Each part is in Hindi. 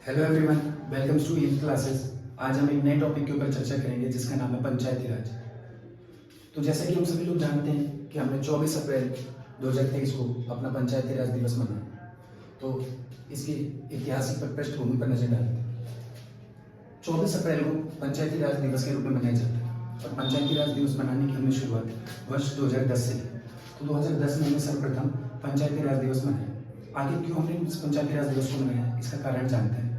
Hello everyone, welcome to in classes. आज हम एक नए टॉपिक के ऊपर चर्चा करेंगे जिसका नाम है पंचायती राज। तो जैसा कि हम सभी लोग जानते हैं कि हमने 24 अप्रैल 2023 को अपना पंचायती राज दिवस मनाया। तो इसकी ऐतिहासिक पृष्ठभूमि पर नजर डालते हैं। 24 अप्रैल को पंचायती राज दिवस के रूप में मनाया जाता है और पंचायती राज दिवस मनाने की हमने शुरुआत वर्ष 2010 से की। तो 2010 में हमने सर्वप्रथम पंचायती राज दिवस मनाया। आगे क्यों हमने इस पंचायती राज दिवस को मनाया, इसका कारण जानते हैं।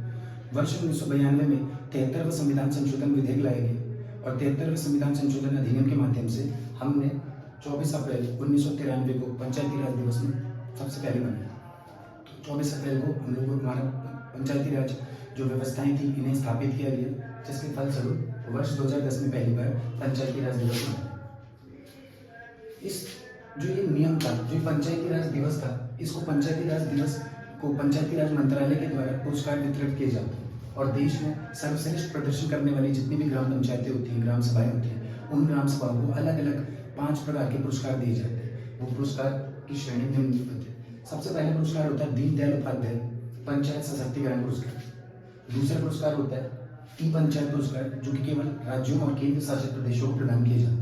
वर्ष 1992 में 73वां संविधान संशोधन विधेयक लाए गए और 73वें संविधान संशोधन अधिनियम के माध्यम से हमने 24 अप्रैल 1993 को पंचायती राज दिवस में सबसे पहले मनाया। तो 24 अप्रैल को हम लोग हमारा पंचायती राज जो व्यवस्थाएं थी इन्हें स्थापित किया गया, जिसके फलस्वरूप वर्ष 2010 में पहली बार पंचायती राज दिवस मनाया। इस जो ये नियम था, जो पंचायती राज दिवस था, इसको पंचायती राज दिवस को पंचायती राज मंत्रालय के द्वारा पुरस्कार वितरित किए जाते हैं और देश में सर्वश्रेष्ठ प्रदर्शन करने वाली जितनी भी ग्राम पंचायतें होती हैं, ग्राम सभाएं होती हैं, उन ग्राम सभाओं को अलग अलग 5 प्रकार के पुरस्कार दिए जाते हैं। वो पुरस्कार की श्रेणी निम्नलिखित है। सबसे पहला पुरस्कार होता है दीनदयाल उपाध्याय पंचायत सशक्तिकरण पुरस्कार। दूसरा पुरस्कार होता है ई पंचायत पुरस्कार, जो कि केवल राज्यों और केंद्र शासित प्रदेशों को प्रदान किया जाता है।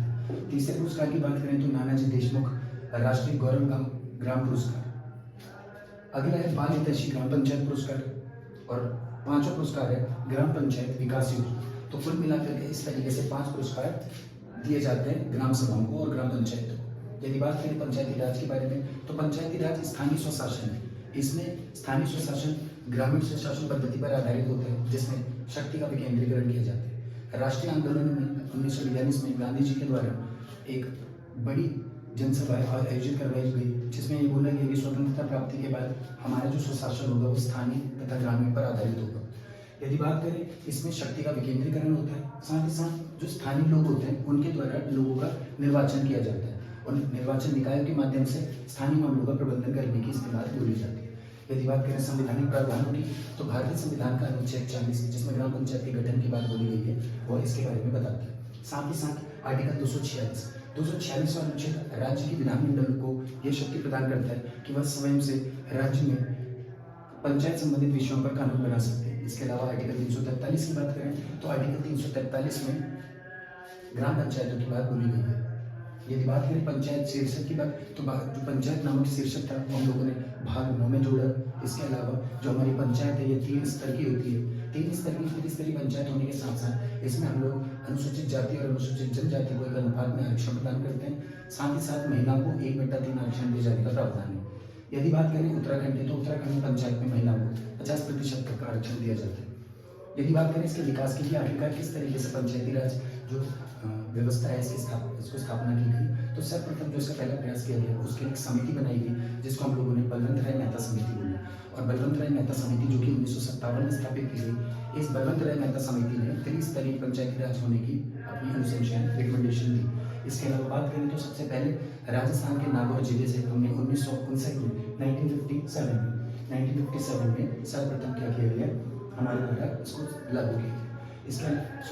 तीसरे पुरस्कार की बात करें तो नानाजी देशमुख राष्ट्रीय गौरव ग्राम पुरस्कार। अगला है बाल हितैषी ग्राम पंचायत पुरस्कार और 5वां पुरस्कार है ग्राम पंचायत विकास योजना। तो कुल मिलाकर के इस तरीके से 5 पुरस्कार दिए जाते हैं ग्राम सभाओं को और ग्राम पंचायतों को। यदि बात करें पंचायती राज के बारे में, तो पंचायती राज स्थानीय स्वशासन है। इसमें स्थानीय स्वशासन ग्रामीण स्वशासन पद्धति पर आधारित होता है, जिसमें शक्ति का विकेंद्रीकरण किया जाता है। राष्ट्रीय आंदोलन में 1942 में गांधी जी के द्वारा एक बड़ी जनसभा आयोजित करवाई गई, जिसमें ये बोला गया कि स्वतंत्रता प्राप्ति के बाद हमारा जो स्वशासन होगा वो स्थानीय तथा ग्रामीण पर आधारित होगा। यदि बात करें, इसमें शक्ति का विकेंद्रीकरण होता है, साथ ही साथ जो स्थानीय लोग होते हैं उनके द्वारा लोगों का निर्वाचन किया जाता है और निर्वाचन निकायों के माध्यम से स्थानीय मामलों का प्रबंधन करने की इसके बाद बोली जाती है। यदि बात करें संवैधानिक प्रावधानों की, तो भारतीय संविधान का अनुच्छेद 40, जिसमें ग्राम पंचायत के गठन की बात बोली गई है, वह इसके बारे में बताता है। साथ ही साथ आर्टिकल 246 अनुच्छेद राज्य की विधानमंडल को यह शक्ति प्रदान करता है कि वह स्वयं से राज्य में पंचायत संबंधित विषयों पर कानून बना सकते हैं। इसके अलावा आर्टिकल 343 की बात करें तो आर्टिकल 343 में ग्राम पंचायतों की बात बोली गई है। यदि बात करें पंचायत शीर्षक की बात, तो जो पंचायत नामक शीर्षक था वो हम लोगों ने भाग 9 में जोड़ा। इसके अलावा जो हमारी पंचायत है ये 3 स्तर की होती है। 3 स्तर की त्रिस्तरीय पंचायत होने के साथ साथ इसमें हम लोग अनुसूचित जाति और अनुसूचित जनजाति को एक अनुपात में आरक्षण प्रदान करते हैं। साथ ही साथ महिलाओं को 1/3 आरक्षण दिए जाने का प्रावधान है। यदि बात करें उत्तराखंड की, तो उत्तराखंड में पंचायत में महिलाओं को 50% तक का आरक्षण दिया जाता है। यदि बात करें इसके विकास की, आखिरकार किस तरीके से पंचायती राज जो व्यवस्था है इसको स्थापना की गई, तो सर्वप्रथम जो इसका पहला प्रयास किया गया उसके एक समिति बनाई गई, जिसको हम लोगों ने बलवंत राय मेहता समिति बोला। और बलवंत राय मेहता समिति जो कि 1957 में स्थापित की गई, इस बलवंत राय मेहता समिति ने त्रिस्तरीय पंचायती राज होने की अपनी अनुशंसाएं रिकमेंडेशन दी। इसके अलावा बात करें तो सबसे पहले राजस्थान के नागौर जिले से हमने 1959 में 1957 में सर्वप्रथम क्या किया गया, हमारे द्वारा इसको लागू किया गया। इसका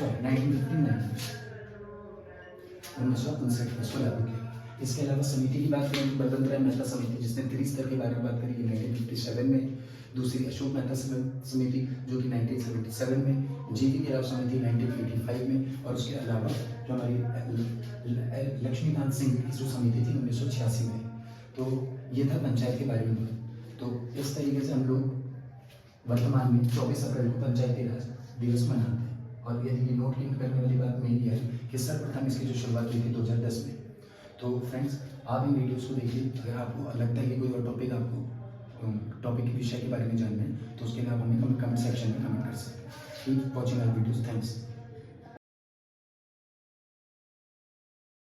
1959 में इसको लागू किया। इसके अलावा समिति की बात करें तो बलवंत राय मेहता समिति, जिसने त्रिस्तर के बारे में बात करी, 1957 में। दूसरी अशोक मेहता समिति जो कि 1977 में। जीवी राव समिति 1985 में। और उसके अलावा जो हमारी लक्ष्मीकांत सिंह की जो समिति थी 1986 में। तो ये था पंचायत के बारे में। तो इस तरीके से हम लोग वर्तमान में 24 अप्रैल को पंचायती राज दिवस मनाते हैं। और यदि नोट करने वाली बात मेरी है कि सर्वप्रथम इसकी जो शुरुआत हुई थी 2010 में। तो फ्रेंड्स, आप इन वीडियोस को देखिए। अगर आपको लगता है कि कोई और टॉपिक के विषय के बारे में जानना है, तो उसके लिए आप हमें कमेंट सेक्शन में कमेंट कर सकते हैं। Keep watching our videos. Thanks.